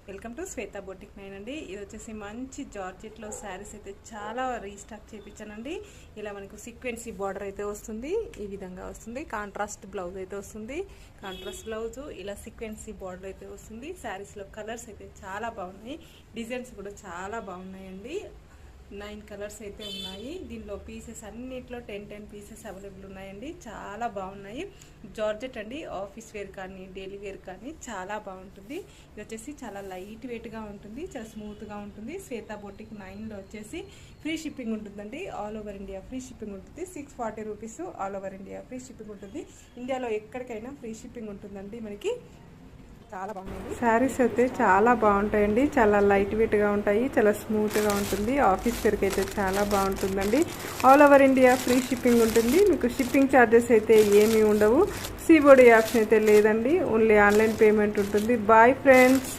Welcome to Shweta boutique 9 అండి. ఇది వచ్చేసి మంచి జార్జెట్లో శారీస్ అయితే చాలా రీస్టాక్ చేయించానండి. ఇలా మనకు సీక్వెన్సీ బార్డర్ అయితే వస్తుంది, ఈ విధంగా వస్తుంది. కాంట్రాస్ట్ బ్లౌజ్ అయితే వస్తుంది, కాంట్రాస్ట్ బ్లౌజ్ ఇలా సీక్వెన్సీ బార్డర్ అయితే వస్తుంది. శారీస్లో కలర్స్ అయితే చాలా బాగున్నాయి, డిజైన్స్ కూడా చాలా బాగున్నాయండి. 9 కలర్స్ అయితే ఉన్నాయి. దీనిలో పీసెస్ అన్నిట్లో 10 పీసెస్ అవైలబుల్ ఉన్నాయండి. చాలా బాగున్నాయి. జార్జెట్ అండి, ఆఫీస్ వేర్ కానీ డైలీ వేర్ కానీ చాలా బాగుంటుంది. ఇది వచ్చేసి చాలా లైట్ వెయిట్గా ఉంటుంది, చాలా స్మూత్గా ఉంటుంది. శ్వేతా బొటిక్ 9లో వచ్చేసి ఫ్రీ షిప్పింగ్ ఉంటుందండి. All over India free shipping ఉంటుంది. 640 rupees all over India free shipping ఉంటుంది. ఇండియాలో ఎక్కడికైనా ఫ్రీ షిప్పింగ్ ఉంటుందండి. మనకి చాలా బాగుంది. శారీస్ అయితే చాలా బాగుంటాయండి, చాలా లైట్ వెయిట్గా ఉంటాయి, చాలా స్మూత్గా ఉంటుంది. ఆఫీస్ వేర్కి అయితే చాలా బాగుంటుందండి. All over India free shipping ఉంటుంది. మీకు షిప్పింగ్ ఛార్జెస్ అయితే ఏమీ ఉండవు. సిఓడి ఆప్షన్ అయితే లేదండి, ఓన్లీ ఆన్లైన్ పేమెంట్ ఉంటుంది. Bye friends.